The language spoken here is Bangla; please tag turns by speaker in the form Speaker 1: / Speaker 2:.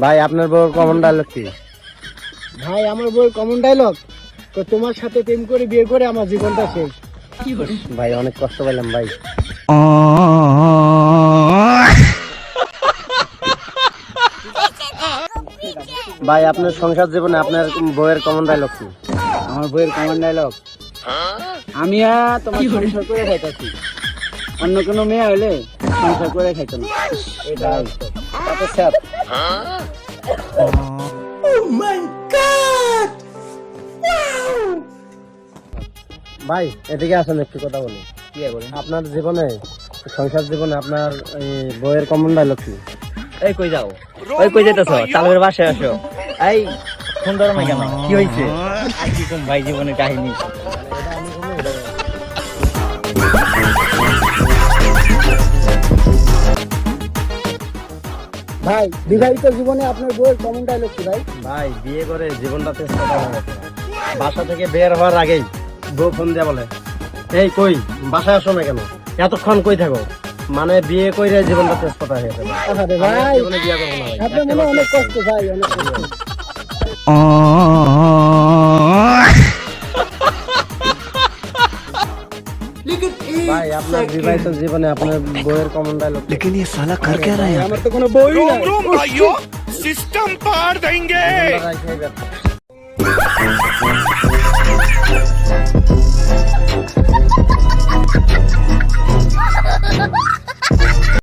Speaker 1: ভাই আপনার বউর কমন ডায়লগ কি?
Speaker 2: ভাই আমার বউয়ের কমন ডায়লগ তো তোমার সাথে প্রেম করে বিয়ে করে আমার জীবনটা শেষ।
Speaker 1: ভাই অনেক কষ্ট পেলাম ভাই। ভাই আপনার সংসার জীবনে আপনার বউয়ের কমন ডায়লগ কি?
Speaker 2: আমার বউয়ের কমন ডায়লগ আমি তোমার সংসার করে খাইতেছি, অন্য কোনো মেয়ে হলে সংসার করে খাইতো না।
Speaker 1: এটাই কত স্যার। ভাই এদিকে আসেন একটু কথা বলি।
Speaker 2: কি বলেন?
Speaker 1: আপনার জীবনে সংসার জীবনে আপনার এই বউয়ের কমন ডায়লগ কি?
Speaker 2: এই কই যাও, ওই কই যেতেছ? চালুর বাসায় আসো। এই ফোন ধরো না কেন? কি হয়েছে? আর কি কম ভাই জীবনের কাহিনী। ভাই বিবাহিত জীবনে আপনার বউয়ের কমন ডায়লগ কি ভাই?
Speaker 1: ভাই বিয়ে করে জীবনটা চেষ্টা করা হয়েছে। বাসা থেকে বের হওয়ার আগেই বউ ফোন দিয়ে বলে, এই কই বাসায় আসো না কেন, এতক্ষণ কই থাকো? মানে বিয়ে করে জীবনটা চেষ্টা হয়েছে।
Speaker 2: আরে ভাই
Speaker 1: জীবনে বিয়ে করবো না ভাই।
Speaker 2: আপনার মনে হয় অনেক কষ্ট ভাই, অনেক কষ্ট।
Speaker 1: ভাই আপনার বিবাহিত জীবনে আপনার বউয়ের কমন ডায়লগ
Speaker 3: लेकिन ये साला कर क्या रहा है
Speaker 2: আমার তো কোনো বউই নাই।
Speaker 4: भाइयों सिस्टम पार देंगे।
Speaker 1: কি?